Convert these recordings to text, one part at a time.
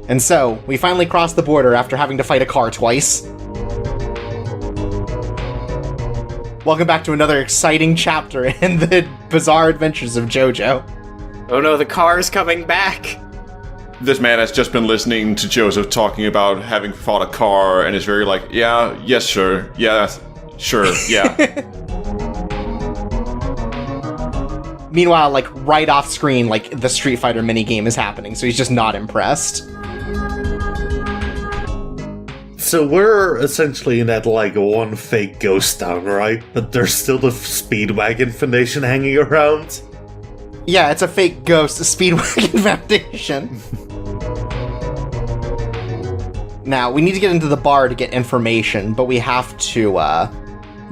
And so, we finally crossed the border after having to fight a car twice. Welcome back to another exciting chapter in the bizarre adventures of Jojo. Oh no, the car's coming back! This man has just been listening to Joseph talking about having fought a car and is very like, yeah, yes, sure, yeah, sure, yeah. Meanwhile, like, right off screen, like, the Street Fighter minigame is happening, so he's just not impressed. So we're essentially in that, like, one fake ghost town, right? But there's still the Speedwagon Foundation hanging around? Yeah, it's a fake ghost Speedwagon Foundation. Now, we need to get into the bar to get information, but we have to,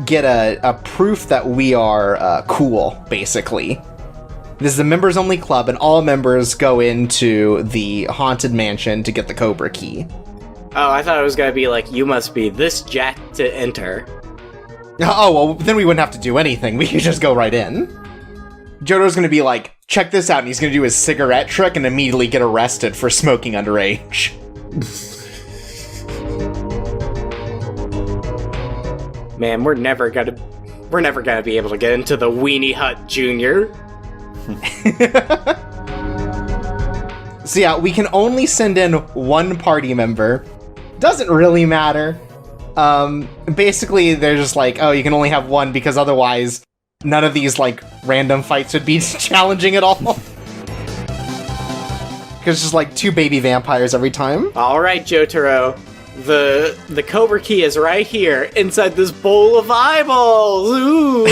get a proof that we are, cool, basically. This is a members-only club, and all members go into the Haunted Mansion to get the Cobra Key. Oh, I thought it was gonna be like, you must be this jacked to enter. Oh, well, then we wouldn't have to do anything. We could just go right in. Jojo's gonna be like, check this out, and he's gonna do his cigarette trick and immediately get arrested for smoking underage. Man, we're never gonna be able to get into the Weenie Hut Jr. So yeah, we can only send in one party member. Doesn't really matter. Basically, they're just like, oh, you can only have one because otherwise none of these, like, random fights would be challenging at all. Because it's just like 2 baby vampires every time. Alright, Jotaro. The Cobra Key is right here, inside this bowl of eyeballs! Ooh!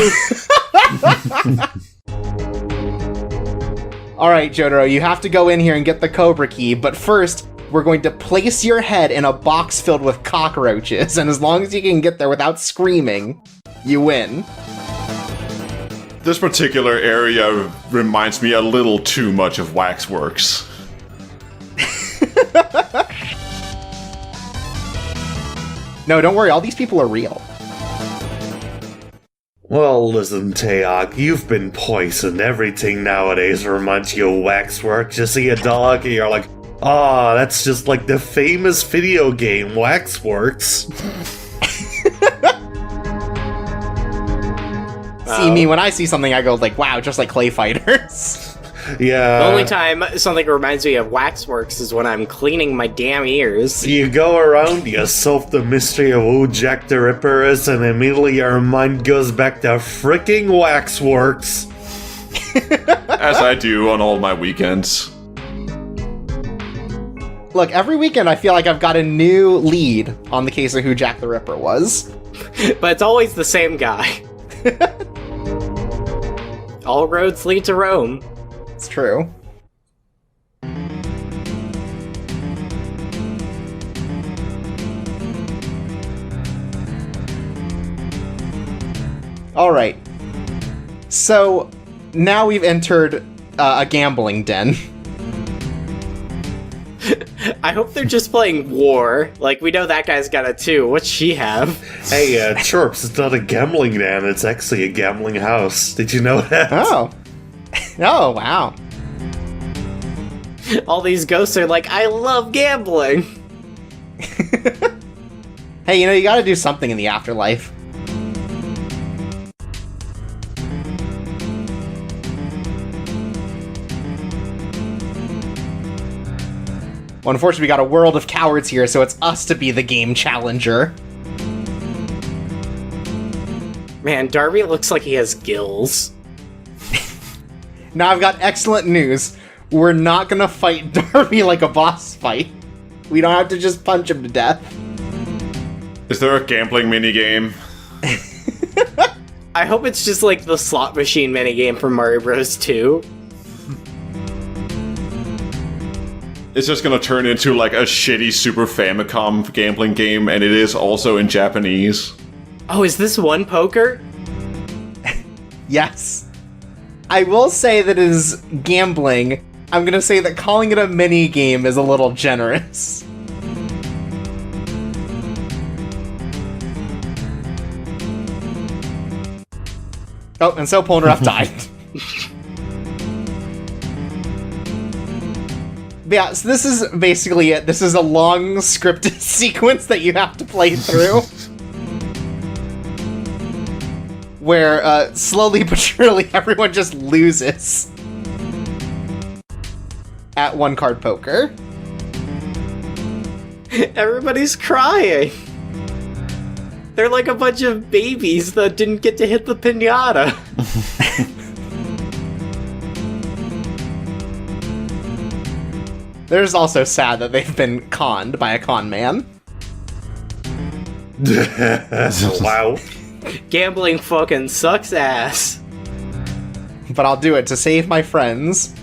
Alright, Jotaro, you have to go in here and get the Cobra Key, but first, we're going to place your head in a box filled with cockroaches, and as long as you can get there without screaming, you win. This particular area reminds me a little too much of Waxworks. No, don't worry, all these people are real. Well, listen, Taeyok, you've been poisoned. Everything nowadays reminds you of Waxworks. You see a dog and you're like, ah, that's just like the famous video game, Waxworks. See me, when I see something, I go like, wow, just like Clay Fighters. Yeah. The only time something reminds me of Waxworks is when I'm cleaning my damn ears. You go around, you solve the mystery of who Jack the Ripper is, and immediately your mind goes back to fricking Waxworks. As I do on all my weekends. Look, every weekend I feel like I've got a new lead on the case of who Jack the Ripper was. But it's always the same guy. All roads lead to Rome. It's true. Alright. So, now we've entered a gambling den. I hope they're just playing War. Like, we know that guy's got a 2. What's she have? Hey, Chirps, it's not a gambling den, it's actually a gambling house. Did you know that? Oh. Oh, wow. All these ghosts are like, I love gambling! Hey, you know, you gotta do something in the afterlife. Well, unfortunately, we got a world of cowards here, so it's us to be the game challenger. Man, Darby looks like he has gills. Now I've got excellent news. We're not gonna fight Darby like a boss fight. We don't have to just punch him to death. Is there a gambling minigame? I hope it's just like the slot machine minigame from Mario Bros. 2. It's just gonna turn into like a shitty Super Famicom gambling game, and it is also in Japanese. Oh, is this one poker? Yes. I will say that it is gambling. I'm gonna say that calling it a mini game is a little generous. Oh, and so Polnareff died. Yeah, so this is basically it. This is a long scripted sequence that you have to play through. Where, slowly but surely, everyone just loses. At one card poker. Everybody's crying. They're like a bunch of babies that didn't get to hit the piñata. They're just also sad that they've been conned by a con man. Wow. Gambling fucking sucks ass. But I'll do it to save my friends.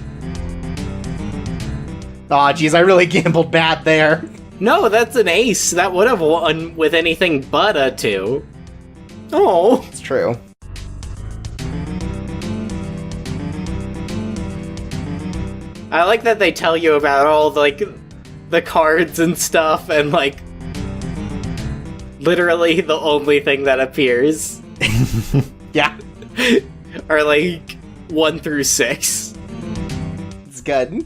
Aw, geez, I really gambled bad there. No, that's an ace. That would have won with anything but a 2. Oh. It's true. I like that they tell you about all, like, the cards and stuff, and, like, literally the only thing that appears Yeah, are, like, 1 through 6. it's good.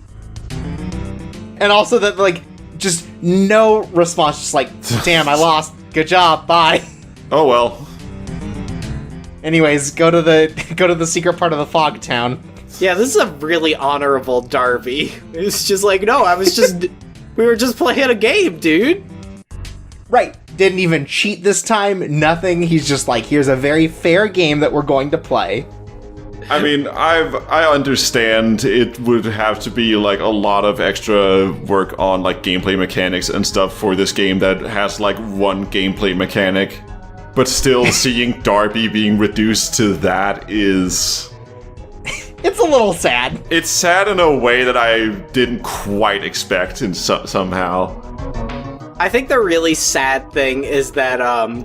And also that, like, just no response, just like, damn, I lost. Good job, bye. Oh well. Anyways, go to the secret part of the fog town. Yeah, this is a really honorable Darby. It's just like, no, we were just playing a game, dude. Right. Didn't even cheat this time, nothing. He's just like, here's a very fair game that we're going to play. I mean, I understand it would have to be like a lot of extra work on like gameplay mechanics and stuff for this game that has like one gameplay mechanic, but still seeing Darby being reduced to that is... It's a little sad. It's sad in a way that I didn't quite expect somehow. I think the really sad thing is that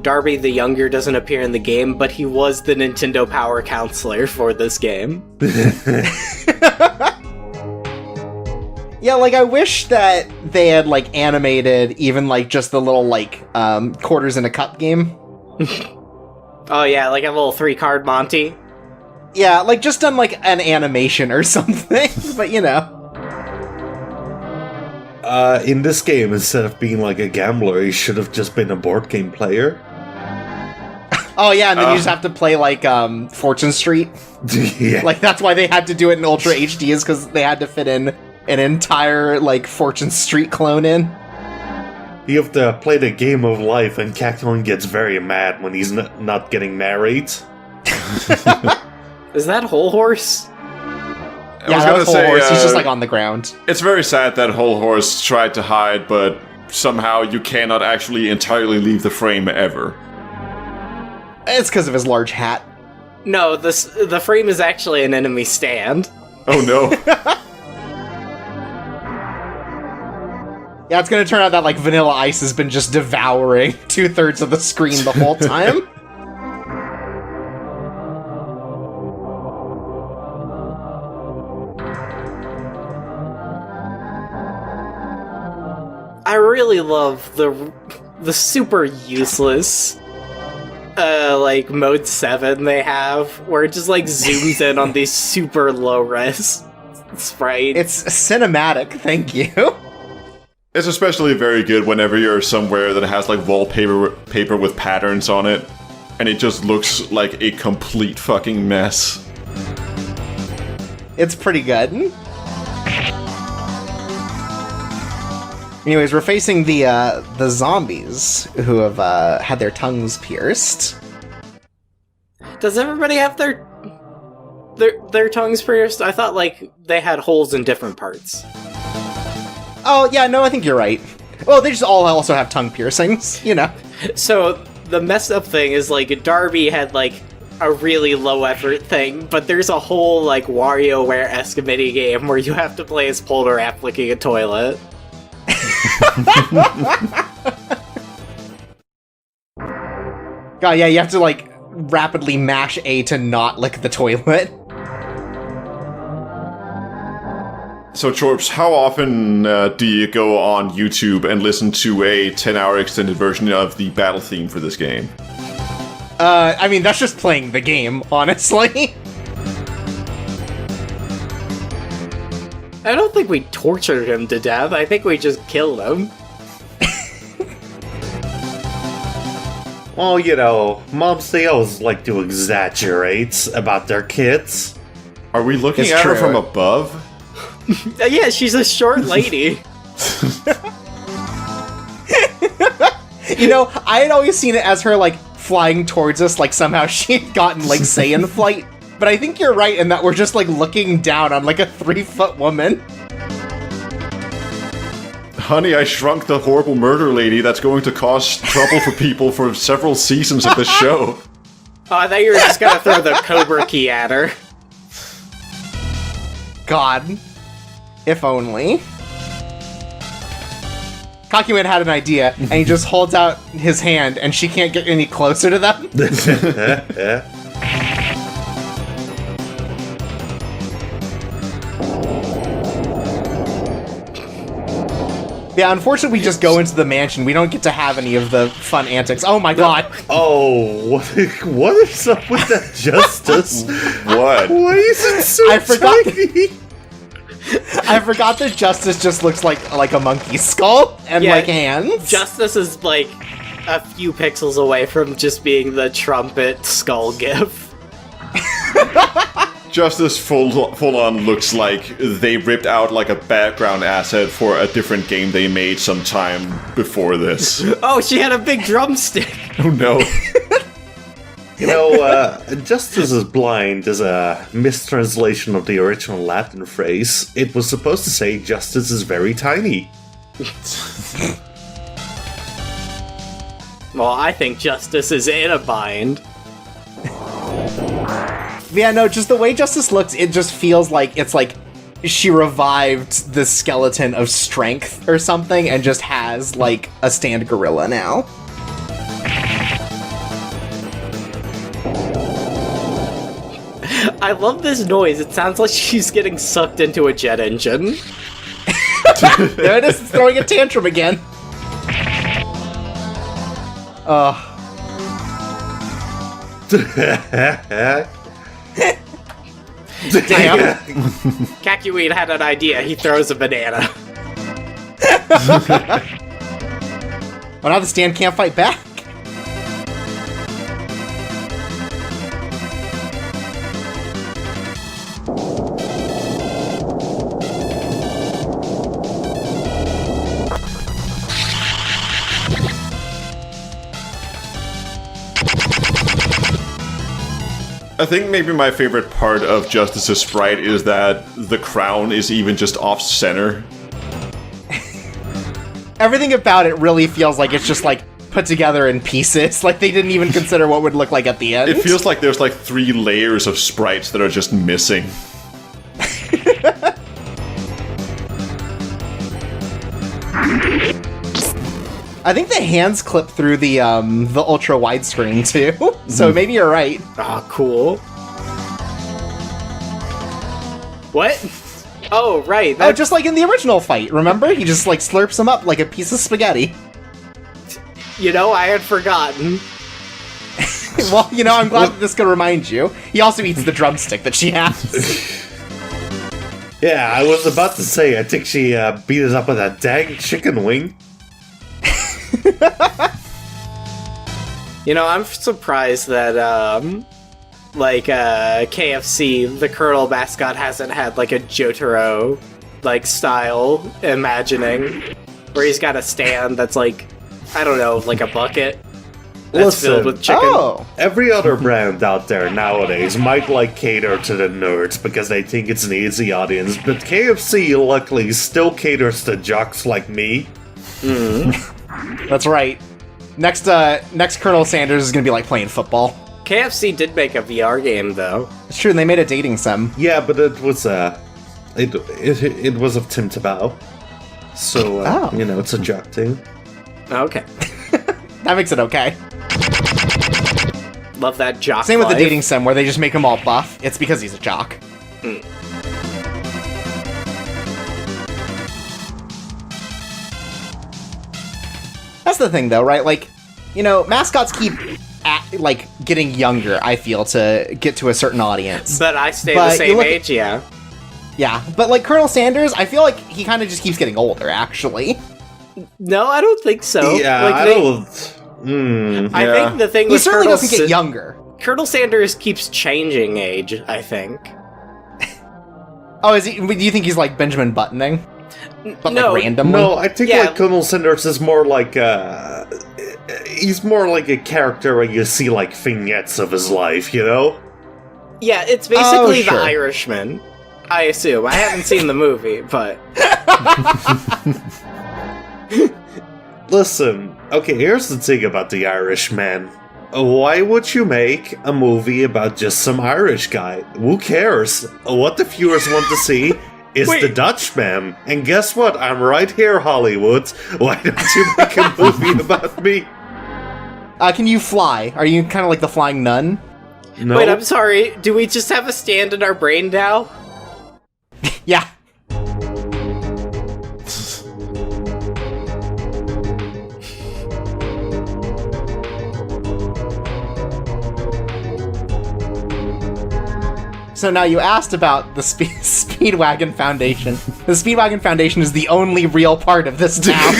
Darby the Younger doesn't appear in the game, but he was the Nintendo Power Counselor for this game. Yeah, like, I wish that they had, like, animated even, like, just the little, like, quarters in a cup game. Oh yeah, like a little 3-card Monty. Yeah, like, just done, like, an animation or something, but, you know. In this game, instead of being like a gambler, he should have just been a board game player. Oh, yeah, and then you just have to play, like, Fortune Street. Yeah. Like, that's why they had to do it in Ultra HD, is because they had to fit in an entire, like, Fortune Street clone in. You have to play the game of life, and Cacton gets very mad when he's not getting married. Is that Whole Horse? Yeah, that was Whole Horse. He's just, like, on the ground. It's very sad that Whole Horse tried to hide, but somehow you cannot actually entirely leave the frame ever. It's because of his large hat. No, the frame is actually an enemy stand. Oh no. Yeah, it's gonna turn out that, like, Vanilla Ice has been just devouring 2/3 of the screen the whole time. I really love the super useless like mode 7 they have, where it just like zooms in on these super low res sprites. It's cinematic, thank you. It's especially very good whenever you're somewhere that has like wallpaper with patterns on it, and it just looks like a complete fucking mess. It's pretty good. Anyways, we're facing the zombies who have had their tongues pierced. Does everybody have their tongues pierced? I thought like they had holes in different parts. Oh yeah, no, I think you're right. Well, they just all also have tongue piercings, you know. So the messed up thing is like Darby had like a really low effort thing, but there's a whole like WarioWare-esque mini game where you have to play as Polterap licking a toilet. God, yeah, you have to, like, rapidly mash A to not lick the toilet. So, Chorps, how often do you go on YouTube and listen to a 10-hour extended version of the battle theme for this game? I mean, that's just playing the game, honestly. I don't think we tortured him to death. I think we just killed him. Well, moms, they always like to exaggerate about their kids. Are we looking It's at her true. from above? Yeah, she's a short lady. I had always seen it as her, like, flying towards us, like somehow she had gotten, like, Saiyan flight. But I think you're right in that we're just, like, looking down on, like, a 3-foot woman. Honey, I shrunk the horrible murder lady that's going to cause trouble for people for several seasons of the show. Oh, I thought you were just gonna throw the Cobra Key at her. God. If only. Kakuin had an idea, and he just holds out his hand, and she can't get any closer to them. Yeah, unfortunately, we just go into the mansion. We don't get to have any of the fun antics. Oh my god. Oh, what is up with that Justice? What? Why is it so I forgot- tiny? I forgot that Justice just looks like a monkey skull and, Yeah, like, hands. Justice is like a few pixels away from just being the trumpet skull gif. Justice full on looks like they ripped out like a background asset for a different game they made some time before this. Oh, she had a big drumstick. Oh no. Justice is blind is a mistranslation of the original Latin phrase. It was supposed to say justice is very tiny. Well, I think Justice is in a bind. Yeah, no, just the way Justice looks, it just feels like it's like she revived the skeleton of strength or something and just has, like, a stand gorilla now. I love this noise. It sounds like she's getting sucked into a jet engine. There it is, it's throwing a tantrum again. Damn. Kakuin had an idea. He throws a banana. Well, now the stand can't fight back. I think maybe my favorite part of Justice's sprite is that the crown is even just off-center. Everything about it really feels like it's just, like, put together in pieces. Like, they didn't even consider what would look like at the end. It feels like there's like 3 layers of sprites that are just missing. I think the hands clip through the ultra widescreen too. So maybe you're right. Ah, cool. What? Oh, right. Oh, just like in the original fight, remember? He just, like, slurps him up like a piece of spaghetti. I had forgotten. Well, I'm glad that this could remind you. He also eats the drumstick that she has. Yeah, I was about to say, I think she beat us up with that dang chicken wing. I'm surprised that, KFC, the Colonel mascot, hasn't had, like, a Jotaro, like, style imagining, where he's got a stand that's, like, I don't know, like a bucket that's filled with chicken. Oh! Every other brand out there nowadays might cater to the nerds because they think it's an easy audience, but KFC luckily still caters to jocks like me. That's right. Next Colonel Sanders is gonna be like playing football. KFC did make a VR game, though. It's true, and they made a dating sim. Yeah, but it was it was of Tim Tebow, so it's a jock thing. Okay. That makes it okay. Love that jock Same with the life. dating sim, where they just make him all buff. It's because he's a jock. That's the thing, though, right? Like, mascots keep getting younger, I feel, to get to a certain audience. But I stay But the you same look- age, yeah. Yeah, but like Colonel Sanders, I feel like he kind of just keeps getting older, actually. No, I don't think so. Yeah, Like, I don't. I think the thing He with certainly Colonel doesn't get younger. Colonel Sanders keeps changing age, I think. Oh, is he? Do you think he's like Benjamin Buttoning? But No. like randomly? No, I think Yeah. like Colonel Sanders is more like he's more like a character where you see like vignettes of his life, you know? Yeah, it's basically sure. The Irishman, I assume. I haven't seen the movie, but... Listen, okay, here's the thing about the Irishman. Why would you make a movie about just some Irish guy? Who cares? What the viewers want to see is Wait. the Dutchman. And guess what? I'm right here, Hollywood. Why don't you make a movie about me? Can you fly? Are you kind of like the flying nun? No. Wait, I'm sorry. Do we just have a stand in our brain now? Yeah. So now you asked about the Speedwagon Foundation. The Speedwagon Foundation is the only real part of this town.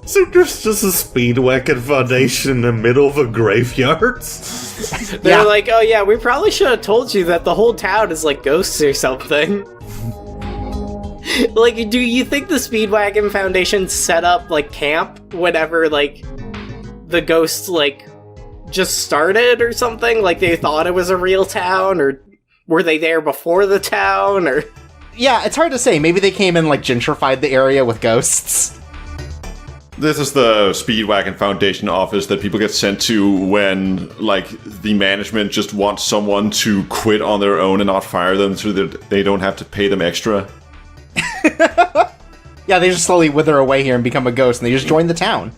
So there's just a Speedwagon Foundation in the middle of a graveyard? They're Yeah. like, oh yeah, we probably should have told you that the whole town is like ghosts or something. Like, do you think the Speedwagon Foundation set up, like, camp whenever, like, the ghosts, like, just started or something? Like, they thought it was a real town, or were they there before the town, or... Yeah, it's hard to say. Maybe they came and like gentrified the area with ghosts. This is the Speedwagon Foundation office that people get sent to when, like, the management just wants someone to quit on their own and not fire them so that they don't have to pay them extra. Yeah, they just slowly wither away here and become a ghost, and they just join the town.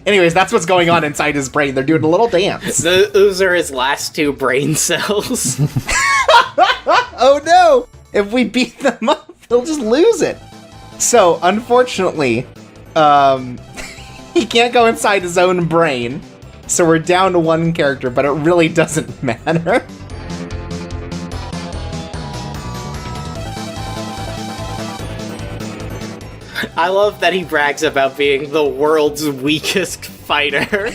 Anyways, that's what's going on inside his brain. They're doing a little dance. Those are his last two brain cells. Oh no! If we beat them up, he'll just lose it. So, unfortunately, he can't go inside his own brain. So we're down to one character, but it really doesn't matter. I love that he brags about being the world's weakest fighter.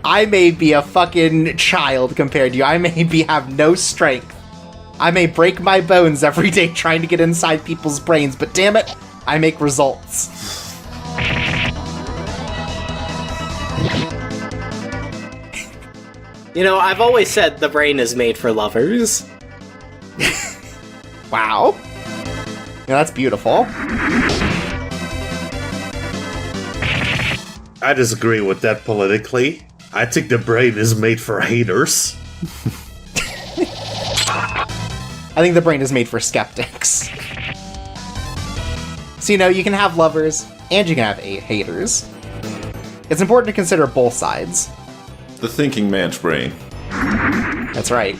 I may be a fucking child compared to you. I may have no strength. I may break my bones every day trying to get inside people's brains, but damn it, I make results. You know, I've always said the brain is made for lovers. Wow. Yeah, that's beautiful. I disagree with that politically. I think the brain is made for haters. I think the brain is made for skeptics. So, you know, you can have lovers, and you can have haters. It's important to consider both sides. The thinking man's brain. That's right.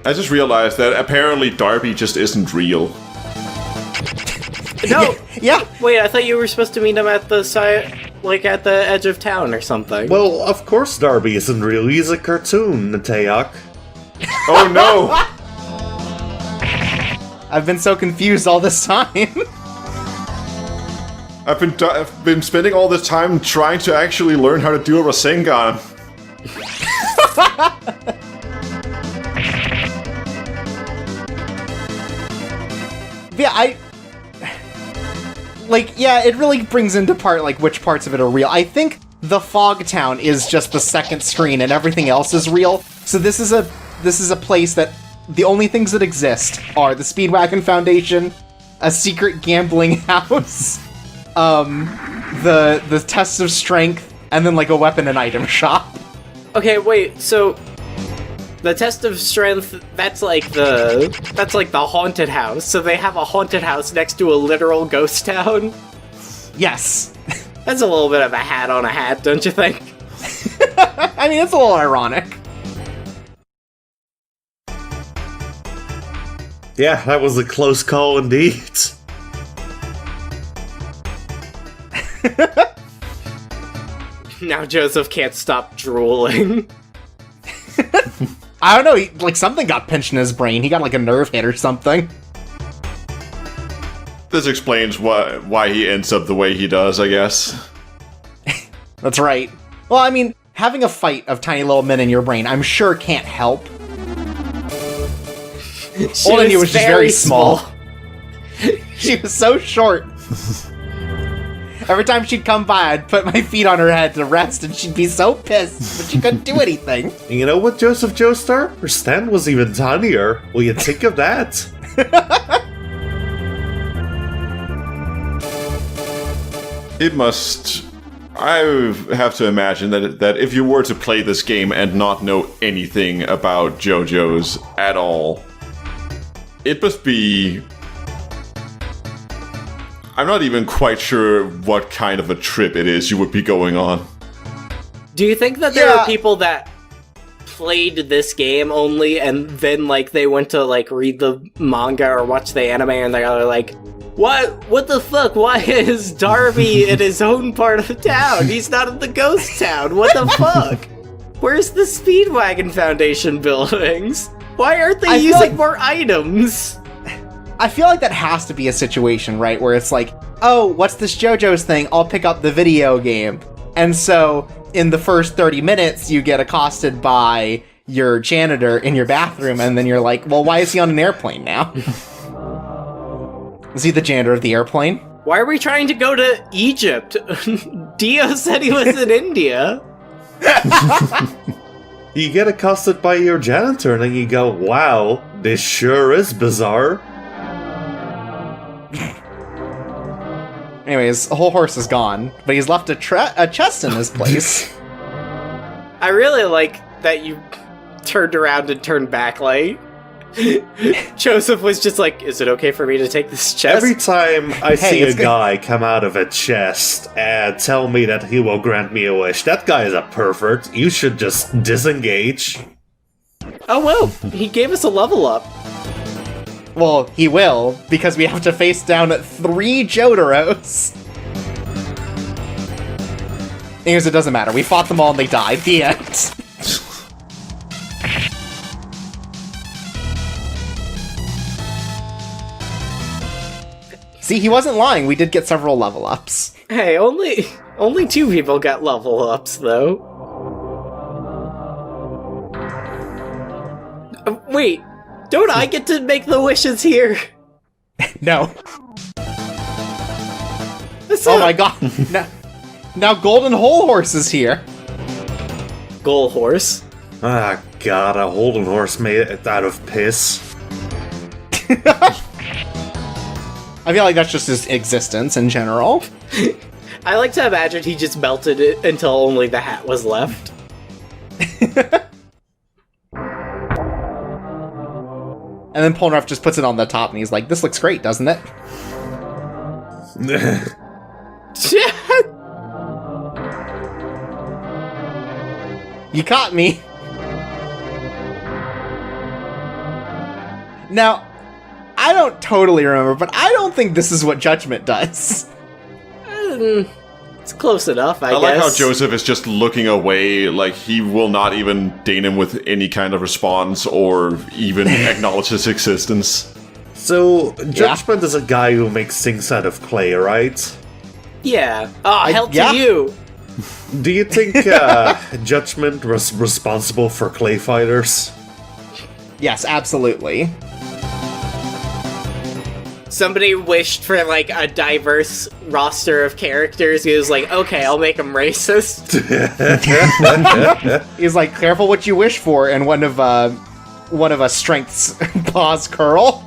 I just realized that apparently Darby just isn't real. No, Yeah, wait, I thought you were supposed to meet him at the side, like at the edge of town or something. Well, of course Darby isn't real. He's a cartoon, Nateok. Oh no! I've been so confused all this time. I've been spending all this time trying to actually learn how to do a Rasengan. Yeah, yeah, it really brings into part, like, which parts of it are real. I think the Fog Town is just the second screen and everything else is real. So this is a place that the only things that exist are the Speedwagon Foundation, a secret gambling house, the tests of strength, and then, like, a weapon and item shop. Okay, wait, so the test of strength, that's like the haunted house. So they have a haunted house next to a literal ghost town? Yes. That's a little bit of a hat on a hat, don't you think? I mean, it's a little ironic. Yeah, that was a close call indeed. Now Joseph can't stop drooling. I don't know, like something got pinched in his brain. He got like a nerve hit or something. This explains why he ends up the way he does, I guess. That's right. Well, I mean, having a fight of tiny little men in your brain, I'm sure can't help. All I knew was just very small. She was so short. Every time she'd come by, I'd put my feet on her head to rest, and she'd be so pissed, but she couldn't do anything. You know what, Joseph Joestar? Her stand was even tinier. Will you think of that? It must... I have to imagine that if you were to play this game and not know anything about JoJo's at all, it must be... I'm not even quite sure what kind of a trip it is you would be going on. Do you think that there are people that played this game only and then, like, they went to, like, read the manga or watch the anime and they're like, What the fuck? Why is Darby in his own part of the town? He's not in the ghost town. What the fuck? Where's the Speedwagon Foundation buildings? Why aren't they using more items? I feel like that has to be a situation, right? Where it's like, oh, what's this JoJo's thing? I'll pick up the video game. And so, in the first 30 minutes, you get accosted by your janitor in your bathroom, and then you're like, well, why is he on an airplane now? Is he the janitor of the airplane? Why are we trying to go to Egypt? Dio said he was in India. You get accosted by your janitor and then you go, wow, this sure is bizarre. Anyways, a whole horse is gone, but he's left a chest in his place. I really like that you turned around and turned back, like... Joseph was just like, is it okay for me to take this chest? Every time I see a guy come out of a chest and tell me that he will grant me a wish, that guy is a pervert. You should just disengage. Oh, well, he gave us a level up. Well, he will, because we have to face down 3 Jotaros. Anyways, it doesn't matter. We fought them all and they died. The end. See, he wasn't lying. We did get several level ups. Hey, only 2 people got level ups, though. Wait, don't I get to make the wishes here? No. Oh my god. Now Golden Hole Horse is here. Goal horse. Ah, god, a Holden horse made it out of piss. I feel like that's just his existence in general. I like to imagine he just melted it until only the hat was left. And then Polnareff just puts it on the top and he's like, this looks great, doesn't it? You caught me. Now, I don't totally remember, but I don't think this is what Judgment does. It's close enough, I guess. I like how Joseph is just looking away, like he will not even deign him with any kind of response or even acknowledge his existence. So, Judgment is a guy who makes things out of clay, right? Yeah. Hell to you! Do you think Judgment was responsible for clay fighters? Yes, absolutely. Somebody wished for, like, a diverse roster of characters. He was like, okay, I'll make them racist. He's like, careful what you wish for, and one of us strength's paws curl.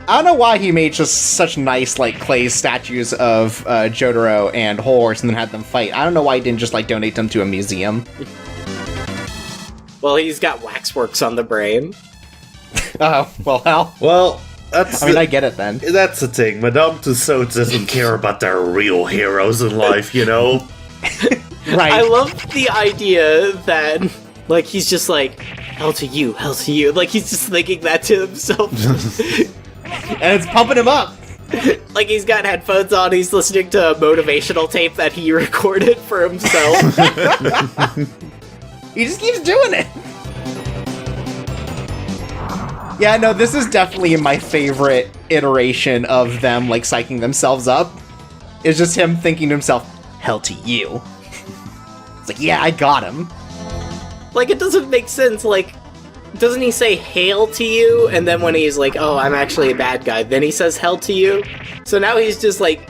I don't know why he made just such nice, like, clay statues of Jotaro and Whole Horse and then had them fight. I don't know why he didn't just, like, donate them to a museum. Well, he's got waxworks on the brain. Oh, well, hell. Well, that's... I get it then. That's the thing. Madame Tussauds doesn't care about their real heroes in life, you know? Right. I love the idea that, like, he's just like, hell to you, hell to you. Like, he's just thinking that to himself. And it's pumping him up. Like he's got headphones on, he's listening to a motivational tape that he recorded for himself. He just keeps doing it. Yeah, no, this is definitely my favorite iteration of them, like, psyching themselves up. It's just him thinking to himself, hell to you. It's like, yeah, I got him. Like, it doesn't make sense, like, doesn't he say hail to you? And then when he's like, oh, I'm actually a bad guy, then he says hell to you? So now he's just like,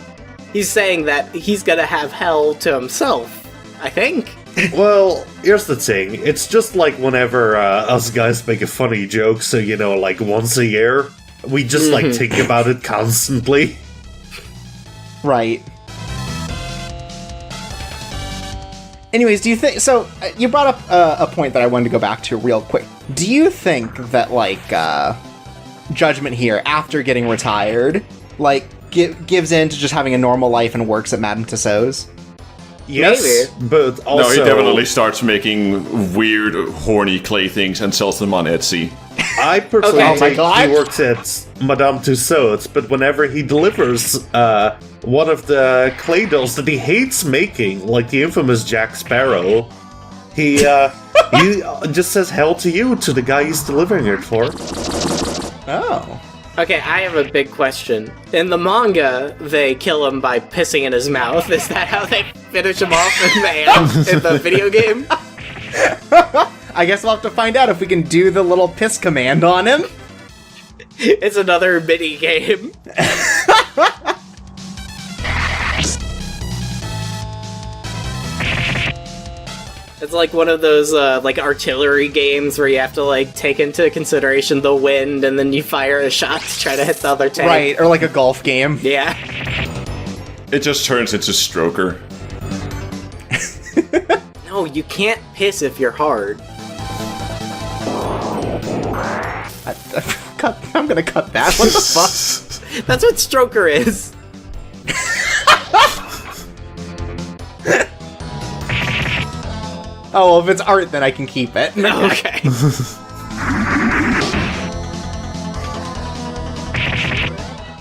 he's saying that he's gonna have hell to himself, I think. Well, here's the thing. It's just like whenever us guys make a funny joke, so, you know, like once a year, we just, like, think about it constantly. Right. Anyways, do you think... So, you brought up a point that I wanted to go back to real quick. Do you think that, like, Judgment here, after getting retired, like, gives in to just having a normal life and works at Madame Tussauds? Yes, Maybe. but also... No, he definitely starts making weird, horny clay things and sells them on Etsy. I personally Okay. Oh my think God. he works at Madame Tussauds, but whenever he delivers one of the clay dolls that he hates making, like the infamous Jack Sparrow, he just says hell to you to the guy he's delivering it for. Oh. Okay, I have a big question. In the manga, they kill him by pissing in his mouth. Is that how they finish him off in the video game? I guess we'll have to find out if we can do the little piss command on him. It's another mini game. It's like one of those like artillery games where you have to like take into consideration the wind and then you fire a shot to try to hit the other tank. Right, or like a golf game. Yeah. It just turns into Stroker. No, you can't piss if you're hard. I'm gonna cut that. What the fuck? That's what Stroker is. Oh, well, if it's art, then I can keep it. Okay.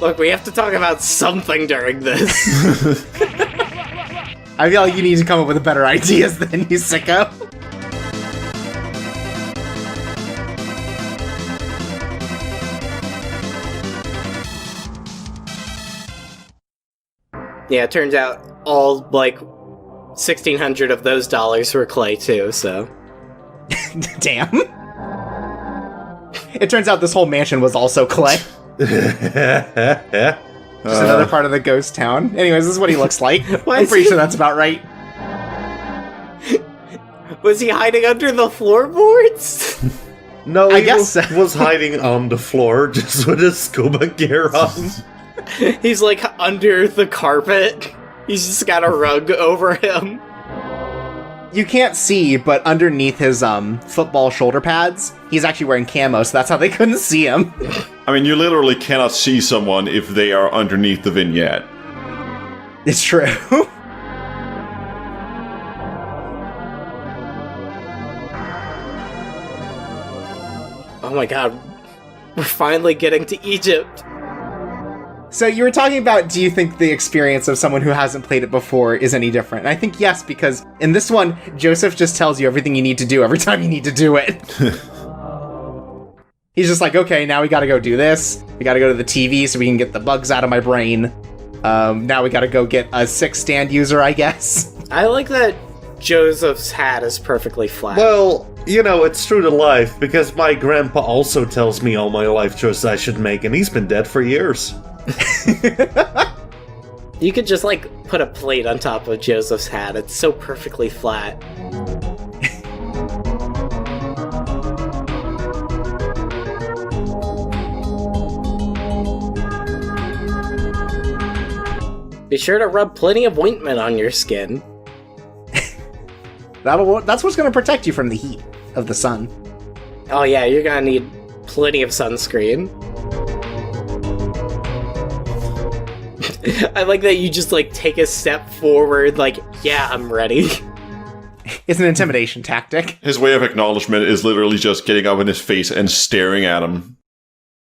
Look, we have to talk about something during this. I feel like you need to come up with better ideas than you, sicko. Yeah, it turns out all, like, 1,600 of those dollars were clay, too, so... Damn. It turns out this whole mansion was also clay. Just another part of the ghost town. Anyways, this is what he looks like. I'm pretty sure that's about right. Was he hiding under the floorboards? No, I he guess so. was hiding on the floor just with his scuba gear on. He's, like, under the carpet. He's just got a rug over him. You can't see, but underneath his football shoulder pads, he's actually wearing camo, so that's how they couldn't see him. I mean, you literally cannot see someone if they are underneath the vignette. It's true. Oh my god. We're finally getting to Egypt. So you were talking about, do you think the experience of someone who hasn't played it before is any different? And I think yes, because in this one, Joseph just tells you everything you need to do every time you need to do it. He's just like, okay, now we gotta go do this. We gotta go to the TV so we can get the bugs out of my brain. Now we gotta go get a 6-stand user, I guess. I like that Joseph's hat is perfectly flat. Well, you know, it's true to life, because my grandpa also tells me all my life choices I should make, and he's been dead for years. You could just, like, put a plate on top of Joseph's hat. It's so perfectly flat. Be sure to rub plenty of ointment on your skin. That's what's gonna protect you from the heat of the sun. Oh yeah, you're gonna need plenty of sunscreen. I like that you just, like, take a step forward, like, yeah, I'm ready. It's an intimidation tactic. His way of acknowledgement is literally just getting up in his face and staring at him.